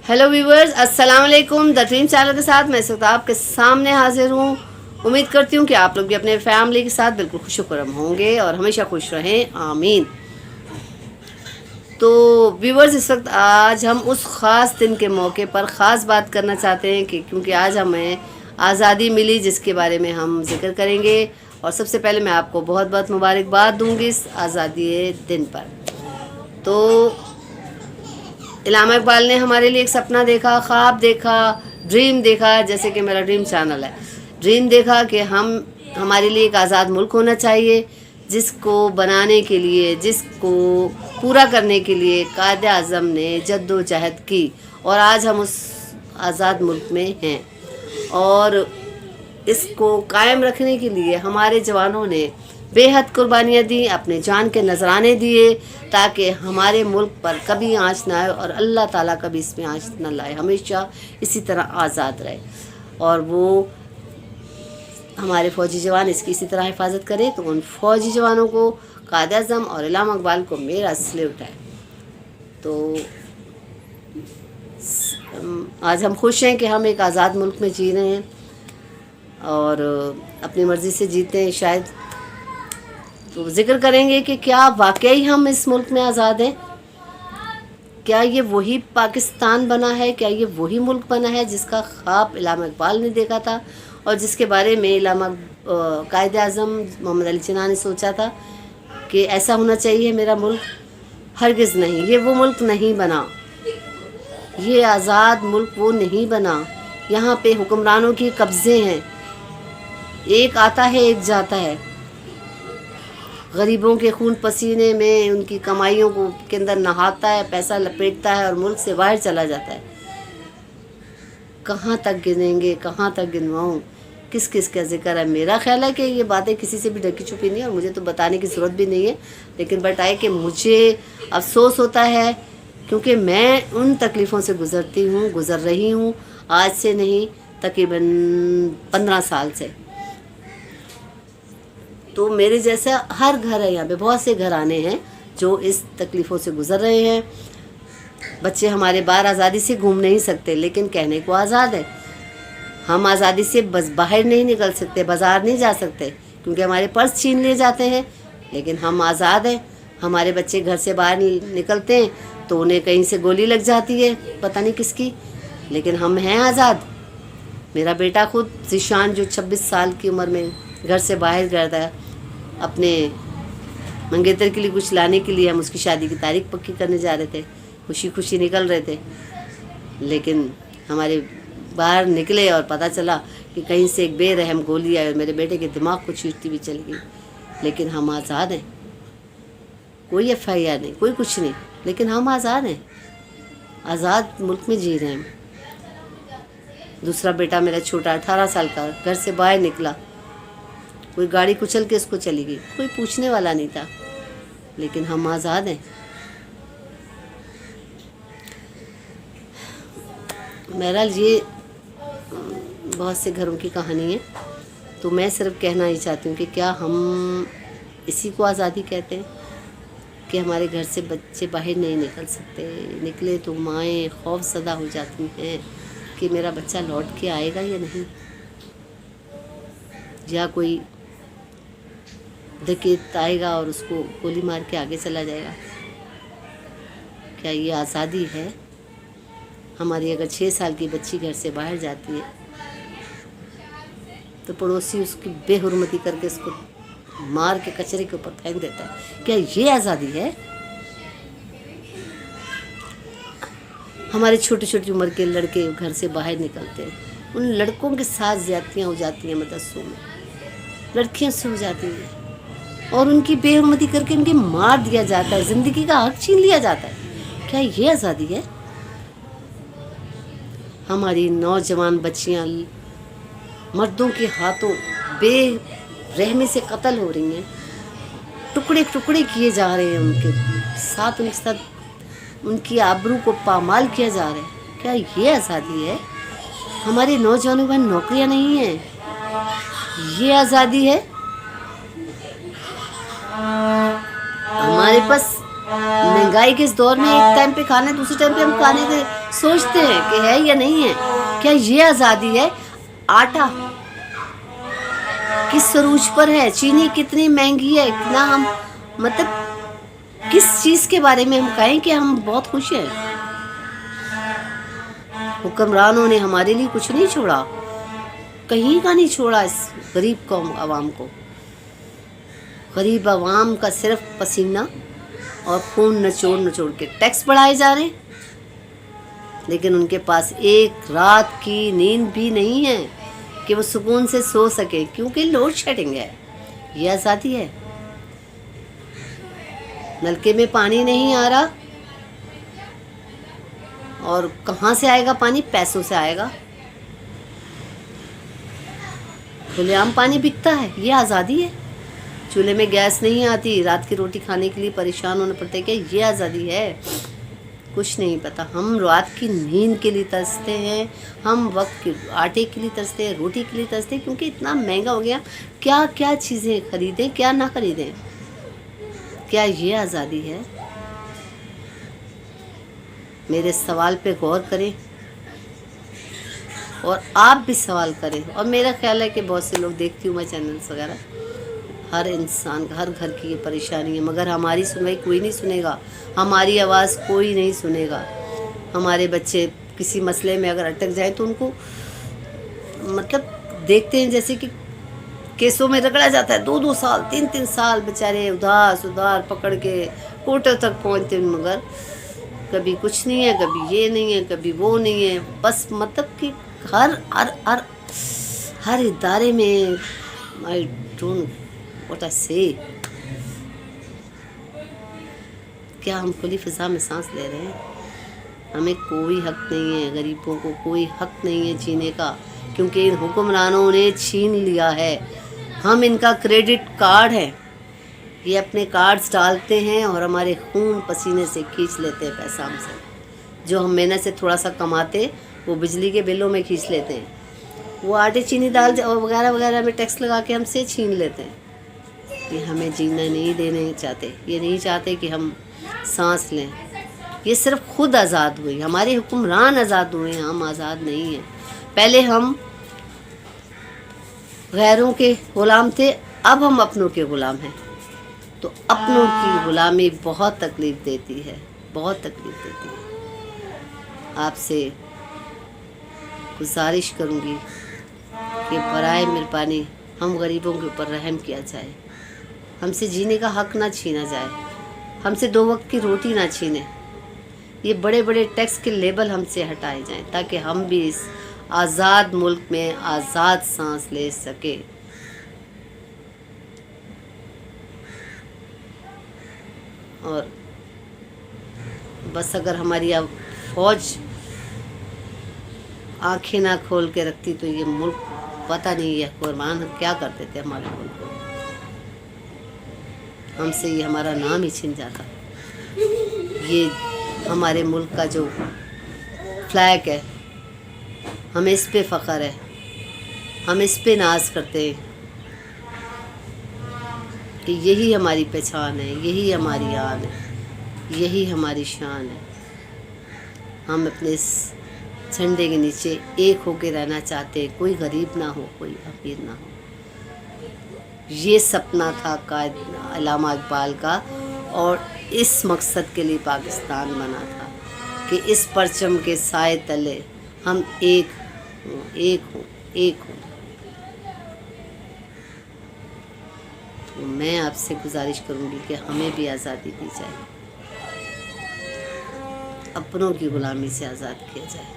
Hello viewers, अस्सलाम वालेकुम। The dream channel के साथ मैं इस वक्त आपके सामने हाजिर हूँ। उम्मीद करती हूँ कि आप लोग भी अपने फैमिली के साथ बिल्कुल खुशखुरम होंगे और हमेशा खुश रहें, आमीन। तो व्यूवर्स, इस वक्त आज हम उस ख़ास दिन के मौके पर ख़ास बात करना चाहते हैं कि क्योंकि आज हमें आज़ादी मिली, जिसके बारे में हम जिक्र करेंगे। और सबसे पहले मैं आपको बहुत बहुत मुबारकबाद दूंगी इस आज़ादी दिन पर। तो इलामा इकबाल ने हमारे लिए एक सपना देखा, ख्वाब देखा, ड्रीम देखा, जैसे कि मेरा ड्रीम चैनल है। ड्रीम देखा कि हमारे लिए एक आज़ाद मुल्क होना चाहिए, जिसको बनाने के लिए, जिसको पूरा करने के लिए कायदे आज़म ने जद्दोजहद की, और आज हम उस आज़ाद मुल्क में हैं। और इसको कायम रखने के लिए हमारे जवानों ने बेहद कुर्बानियाँ दी, अपने जान के नजराने दिए, ताकि हमारे मुल्क पर कभी आँच ना आए और अल्लाह ताला कभी इसमें आँच न लाए, हमेशा इसी तरह आज़ाद रहे। और वो हमारे फ़ौजी जवान इसकी इसी तरह हिफाजत करें। तो उन फ़ौजी जवानों को, कायद आज़म और इलामा इकबाल को मेरा सल्यूट है। तो आज हम खुश हैं कि हम एक आज़ाद मुल्क में जी रहे हैं और अपनी मर्ज़ी से जीते हैं शायद। तो जिक्र करेंगे कि क्या वाकई हम इस मुल्क में आज़ाद हैं? क्या ये वही पाकिस्तान बना है? क्या ये वही मुल्क बना है जिसका ख्वाब इलामा इकबाल ने देखा था और जिसके बारे में कायद आज़म मोहम्मद अली जिन्ना ने सोचा था कि ऐसा होना चाहिए मेरा मुल्क? हरगिज़ नहीं, ये वो मुल्क नहीं बना, ये आज़ाद मुल्क वो नहीं बना। यहाँ पे हुक्मरानों की कब्ज़े हैं, एक आता है एक जाता है, गरीबों के खून पसीने में उनकी कमाइयों को के अंदर नहाता है, पैसा लपेटता है और मुल्क से बाहर चला जाता है। कहाँ तक गिनेंगे, कहाँ तक गिनवाऊँ, किस किस का जिक्र है? मेरा ख्याल है कि ये बातें किसी से भी ढकी छुपी नहीं है और मुझे तो बताने की ज़रूरत भी नहीं है, लेकिन बट आए कि मुझे अफसोस होता है क्योंकि मैं उन तकलीफ़ों से गुज़र रही हूँ, आज से नहीं तकरीबन 15 साल से। तो मेरे जैसा हर घर है, यहाँ पे बहुत से घराने हैं जो इस तकलीफ़ों से गुज़र रहे हैं। बच्चे हमारे बाहर आज़ादी से घूम नहीं सकते, लेकिन कहने को आज़ाद है। हम आज़ादी से बस बाहर नहीं निकल सकते, बाज़ार नहीं जा सकते क्योंकि हमारे पर्स छीन लिए जाते हैं, लेकिन हम आज़ाद हैं। हमारे बच्चे घर से बाहर निकलते हैं तो उन्हें कहीं से गोली लग जाती है, पता नहीं किसकी, लेकिन हम हैं आज़ाद। मेरा बेटा खुद ज़ीशान, जो 26 साल की उम्र में घर से बाहर गया था अपने मंगेतर के लिए कुछ लाने के लिए, हम उसकी शादी की तारीख पक्की करने जा रहे थे, खुशी खुशी निकल रहे थे, लेकिन हमारे बाहर निकले और पता चला कि कहीं से एक बेरहम गोली आई और मेरे बेटे के दिमाग को चीरती हुई चली गई। लेकिन हम आज़ाद हैं, कोई FIR नहीं, कोई कुछ नहीं, लेकिन हम आज़ाद हैं, आज़ाद मुल्क में जी रहे हैं। दूसरा बेटा मेरा छोटा 18 साल का घर से बाहर निकला, कोई गाड़ी कुचल के इसको चली गई, कोई पूछने वाला नहीं था, लेकिन हम आज़ाद हैं। बहरहाल ये बहुत से घरों की कहानी है, तो मैं सिर्फ कहना ही चाहती हूँ कि क्या हम इसी को आज़ादी कहते हैं कि हमारे घर से बच्चे बाहर नहीं निकल सकते, निकले तो माएँ खौफज़दा हो जाती हैं कि मेरा बच्चा लौट के आएगा या नहीं, या कोई डकैत आएगा और उसको गोली मार के आगे चला जाएगा। क्या ये आज़ादी है? हमारी अगर 6 साल की बच्ची घर से बाहर जाती है तो पड़ोसी उसकी बेहुरमती करके उसको मार के कचरे के ऊपर फेंक देता है, क्या ये आज़ादी है? हमारे छोटी छोटी उम्र के लड़के घर से बाहर निकलते हैं, उन लड़कों के साथ ज़्यादतियाँ हो जाती हैं, मदरसों में लड़कियों से हो जाती हैं और उनकी बेहुरमती करके उनके मार दिया जाता है, ज़िंदगी का हक छीन लिया जाता है। क्या ये आज़ादी है? हमारी नौजवान बच्चियां मर्दों के हाथों बेरहमी से कत्ल हो रही हैं, टुकड़े टुकड़े किए जा रहे हैं, उनके साथ उनकी आबरू को पामाल किया जा रहा है। क्या ये आज़ादी है? हमारे नौजवानों में नौकरियां नहीं हैं, ये आज़ादी है? हमारे पास महंगाई के इस दौर में एक टाइम पे खाना है, दूसरे टाइम पे हम खाने के सोचते हैं कि है या नहीं है। क्या ये आज़ादी है? आटा किस सरूज पर है, चीनी कितनी महंगी है, इतना हम मतलब किस चीज़ के बारे में हम कहें कि हम बहुत खुश हैं? हुक्मरानों ने हमारे लिए कुछ नहीं छोड़ा, कहीं का नहीं छोड़ा इस गरीब कौम आवाम को। गरीब आवाम का सिर्फ पसीना और खून नचोड़ नचोड़ के टैक्स बढ़ाए जा रहे हैं, लेकिन उनके पास एक रात की नींद भी नहीं है कि वो सुकून से सो सके, क्योंकि लोड शेडिंग है। ये आज़ादी है? नलके में पानी नहीं आ रहा, और कहाँ से आएगा पानी? पैसों से आएगा। खुलेआम पानी बिकता है, ये आज़ादी है? चूल्हे में गैस नहीं आती, रात की रोटी खाने के लिए परेशान होने पड़ते, क्या ये आज़ादी है? कुछ नहीं पता। हम रात की नींद के लिए तरसते हैं, हम वक्त के आटे के लिए तरसते हैं, रोटी के लिए तरसते हैं, क्योंकि इतना महंगा हो गया। क्या क्या चीज़ें खरीदें, क्या ना खरीदें? क्या ये आज़ादी है? मेरे सवाल पे गौर करें और आप भी सवाल करें। और मेरा ख्याल है कि बहुत से लोग, देखती हूँ मैं चैनल्स वगैरह, हर इंसान हर घर की ये परेशानी है, मगर हमारी सुनवाई कोई नहीं सुनेगा, हमारी आवाज़ कोई नहीं सुनेगा। हमारे बच्चे किसी मसले में अगर अटक जाए तो उनको मतलब देखते हैं जैसे कि केसों में रगड़ा जाता है, 2-2 साल 3-3 साल बेचारे उधार पकड़ के कोर्टों तक पहुँचते हैं, मगर कभी कुछ नहीं है, कभी ये नहीं है, कभी वो नहीं है। बस मतलब कि हर इदारे में आई डोंट व्हाट आई से, क्या हम खुली फिजा में सांस ले रहे हैं? हमें कोई हक नहीं है, गरीबों को कोई हक नहीं है जीने का, क्योंकि इन हुक्मरानों ने छीन लिया है। हम इनका क्रेडिट कार्ड है, ये अपने कार्ड्स डालते हैं और हमारे खून पसीने से खींच लेते हैं पैसा हमसे। जो हम मेहनत से थोड़ा सा कमाते वो बिजली के बिलों में खींच लेते हैं, वो आटे चीनी दाल और वगैरह वगैरह में टैक्स लगा के हमसे छीन लेते हैं। ये हमें जीना नहीं देने चाहते, ये नहीं चाहते कि हम सांस लें। ये सिर्फ खुद आज़ाद हुई, हमारे हुक्मरान आज़ाद हुए, हम आज़ाद नहीं हैं। पहले हम गैरों के ग़ुलाम थे, अब हम अपनों के ग़ुलाम हैं। तो अपनों की ग़ुलामी बहुत तकलीफ़ देती है, बहुत तकलीफ़ देती है। आपसे गुजारिश करूँगी कि बराए मेहरबानी हम गरीबों के ऊपर रहम किया जाए, हमसे जीने का हक ना छीना जाए, हमसे 2 वक्त की रोटी ना छीने। ये बड़े बड़े टैक्स के लेबल हमसे हटाए जाएं, ताकि हम भी इस आज़ाद मुल्क में आज़ाद सांस ले सके। और बस अगर हमारी अब फौज आंखें ना खोल के रखती तो ये मुल्क पता नहीं है कुर्बान क्या करते थे हमारे मुल्क को, हमसे ये हमारा नाम ही छिन जाता। ये हमारे मुल्क का जो फ्लैग है, हमें इस पे फ़ख्र है, हम इस पे नाज करते हैं कि यही हमारी पहचान है, यही हमारी आन है, यही हमारी शान है। हम अपने इस झंडे के नीचे एक होके रहना चाहते हैं, कोई गरीब ना हो, कोई अमीर ना हो। ये सपना था कायद अल्लामा इकबाल का, और इस मकसद के लिए पाकिस्तान बना था कि इस परचम के साए तले हम एक हों। तो मैं आपसे गुजारिश करूंगी कि हमें भी आज़ादी दी जाए, अपनों की ग़ुलामी से आज़ाद किया जाए।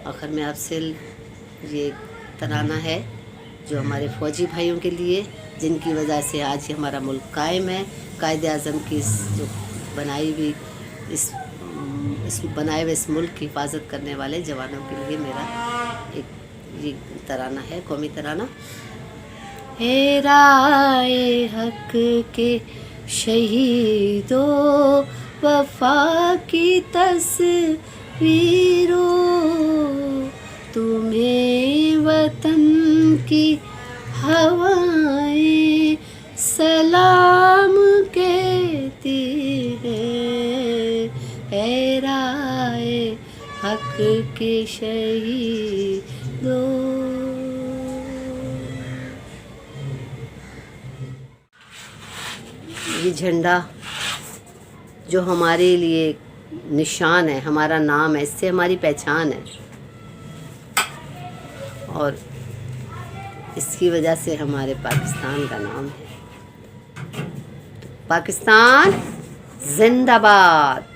आखिर में आपसे ये तराना है जो हमारे फ़ौजी भाइयों के लिए, जिनकी वजह से आज ही हमारा मुल्क कायम है। कायदे आज़म की जो बनाए हुए इस मुल्क की हिफाजत करने वाले जवानों के लिए मेरा एक ये तराना है, कौमी तराना। हे राए हक के शहीदो वफा की तस्वीरों, तुम्हें वतन की हवाएं सलाम کے شہیدوں. یہ جھنڈا جو ہمارے لیے نشان ہے، ہمارا نام ہے، اس سے ہماری پہچان ہے، اور اس کی وجہ سے ہمارے پاکستان کا نام ہے. پاکستان زندہ باد.